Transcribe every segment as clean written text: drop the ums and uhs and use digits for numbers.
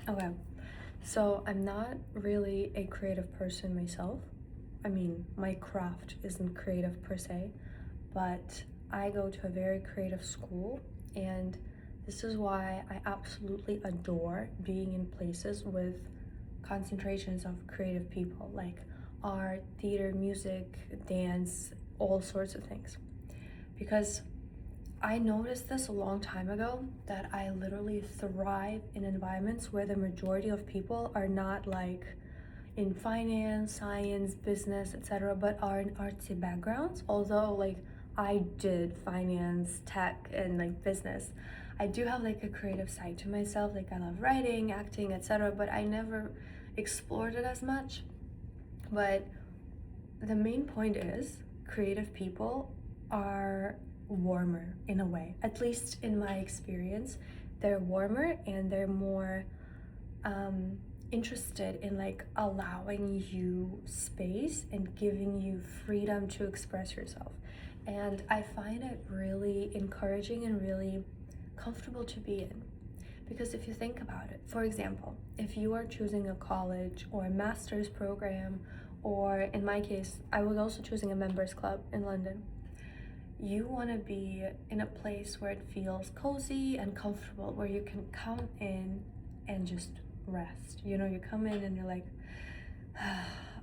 Okay, so I'm not really a creative person myself. I mean, my craft isn't creative per se, but I go to a very creative school, and this is why I absolutely adore being in places with concentrations of creative people like art, theater, music, dance, all sorts of things. Because I noticed this a long time ago that I literally thrive in environments where the majority of people are not like in finance, science, business, etc., but are in artsy backgrounds. Although like I did finance, tech, and like business, I do have like a creative side to myself. Like I love writing, acting, etc., but I never explored it as much. But the main point is creative people are warmer in a way, at least in my experience. They're warmer and they're more um, interested in like allowing you space and giving you freedom to express yourself. And I find it really encouraging and really comfortable to be in. Because if you think about it, for example, if you are choosing a college or a master's program, or in my case, I was also choosing a members club in London, you want to be in a place where it feels cozy and comfortable, where you can come in and just rest. You know, you come in and you're like,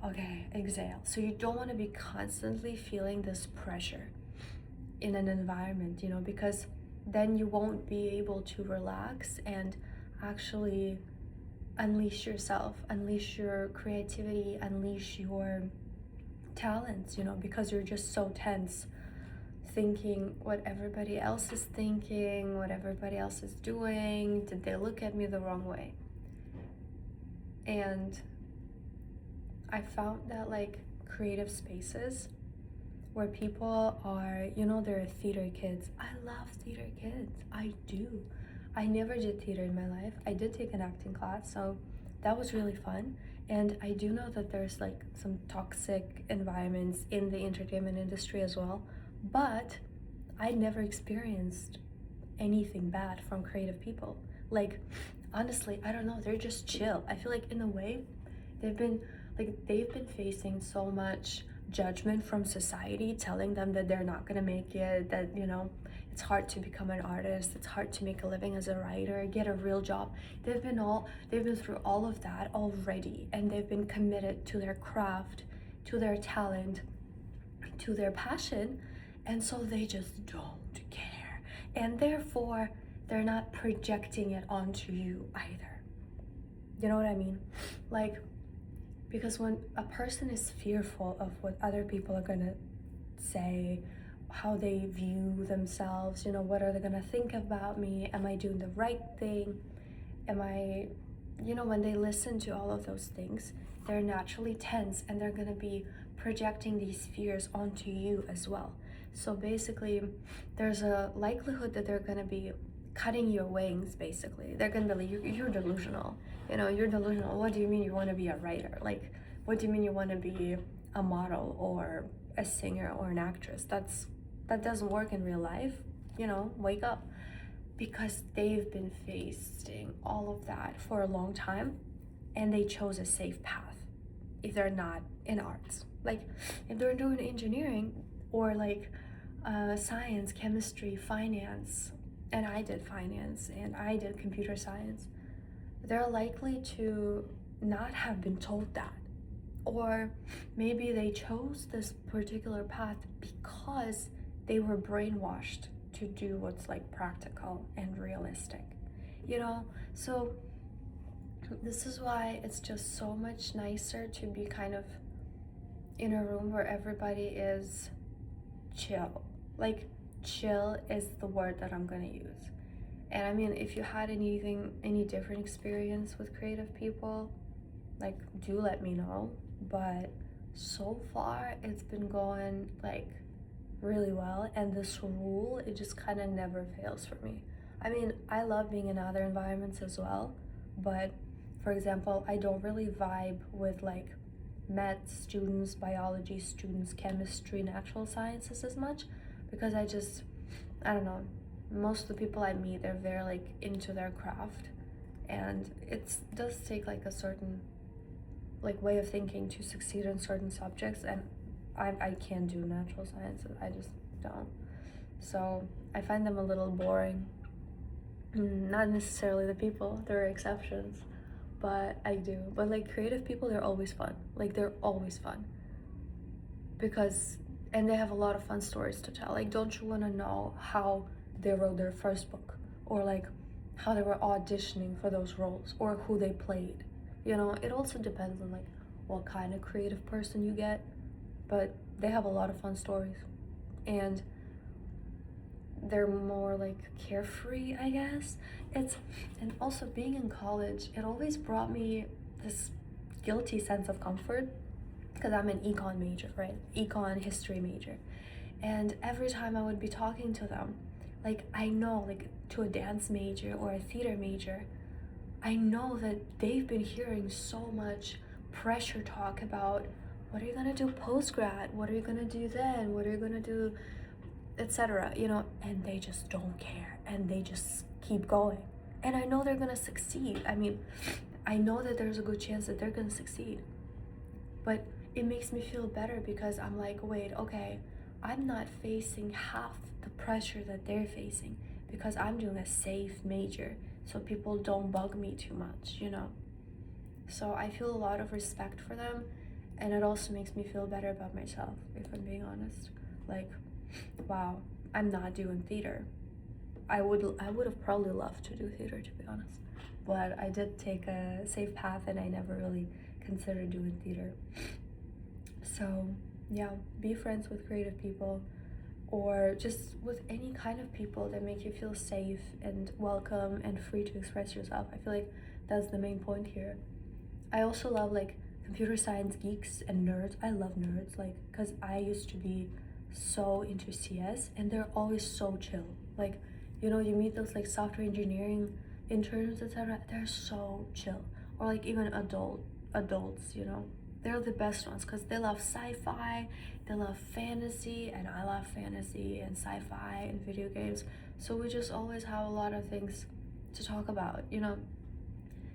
okay, exhale. So you don't want to be constantly feeling this pressure in an environment, you know, because then you won't be able to relax and actually unleash yourself, unleash your creativity, unleash your talents, you know, because you're just so tense thinking what everybody else is thinking, what everybody else is doing. Did they look at me the wrong way? And I found that like creative spaces where people are, you know, they're theater kids. I love theater kids. I do. I never did theater in my life. I did take an acting class, so that was really fun. And I do know that there's like some toxic environments in the entertainment industry as well. But I never experienced anything bad from creative people. Like, honestly, I don't know, they're just chill. I feel like in a way, they've been they've been facing so much judgment from society telling them that they're not gonna make it, that you know it's hard to become an artist, it's hard to make a living as a writer, get a real job. They've been through all of that already, and they've been committed to their craft, to their talent, to their passion, and so they just don't care, and therefore they're not projecting it onto you either. You know what I mean? Like, because when a person is fearful of what other people are gonna say, how they view themselves, you know, what are they gonna think about me? Am I doing the right thing? Am I, you know, when they listen to all of those things, they're naturally tense and they're gonna be projecting these fears onto you as well. So basically, there's a likelihood that they're gonna be cutting your wings, basically. They're gonna be like, you're delusional. You know, you're delusional. What do you mean you wanna be a writer? Like, what do you mean you wanna be a model or a singer or an actress? That doesn't work in real life. You know, wake up. Because they've been facing all of that for a long time, and they chose a safe path if they're not in arts. Like, if they're doing engineering or like science, chemistry, finance, and I did finance and I did computer science, they're likely to not have been told that. Or maybe they chose this particular path because they were brainwashed to do what's like practical and realistic, you know? So this is why it's just so much nicer to be kind of in a room where everybody is chill. Like, chill is the word that I'm gonna use. And I mean, if you had any different experience with creative people, like, do let me know. But so far, it's been going like really well, and this rule, it just kind of never fails for me. I mean, I love being in other environments as well, but for example, I don't really vibe with like math students, biology students, chemistry, natural sciences as much, because I don't know, most of the people I meet, they're very like into their craft, and it does take like a certain like way of thinking to succeed in certain subjects, and I can't do natural sciences. I just don't. So I find them a little boring. Not necessarily the people, there are exceptions, but I do. But like creative people, they're always fun. Like they're always fun because, and they have a lot of fun stories to tell. Like, don't you want to know how they wrote their first book, or like how they were auditioning for those roles, or who they played? You know, it also depends on like what kind of creative person you get, but they have a lot of fun stories, and they're more like carefree, I guess. It's, and also being in college, it always brought me this guilty sense of comfort because I'm an econ major, right? Econ history major. And every time I would be talking to them, like I know, like to a dance major or a theater major, I know that they've been hearing so much pressure talk about what are you gonna do post grad? What are you gonna do then? What are you gonna do, etc., you know, and they just don't care and they just keep going. And I know they're gonna succeed. I mean, I know that there's a good chance that they're gonna succeed. But it makes me feel better because I'm like, wait, okay, I'm not facing half the pressure that they're facing because I'm doing a safe major, so people don't bug me too much, you know? So I feel a lot of respect for them, and it also makes me feel better about myself, if I'm being honest. Like, wow, I'm not doing theater. I would have probably loved to do theater, to be honest, but I did take a safe path and I never really considered doing theater. So yeah, be friends with creative people, or just with any kind of people that make you feel safe and welcome and free to express yourself. I feel like that's the main point here. I also love like computer science geeks and nerds. I love nerds, like, because I used to be so into CS, and they're always so chill. Like, you know, you meet those like software engineering interns, etc. They're so chill. Or like even adults, you know, they're the best ones because they love sci-fi, they love fantasy, and I love fantasy and sci-fi and video games. So we just always have a lot of things to talk about, you know.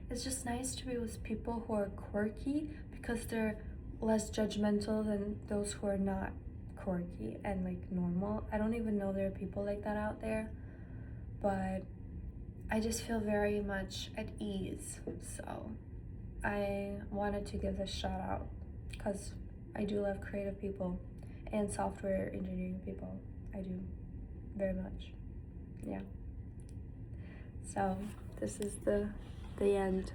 It's just nice to be with people who are quirky because they're less judgmental than those who are not quirky and like normal. I don't even know there are people like that out there, but I just feel very much at ease. So I wanted to give this shout out because I do love creative people and software engineering people. I do very much. Yeah. So this is the end.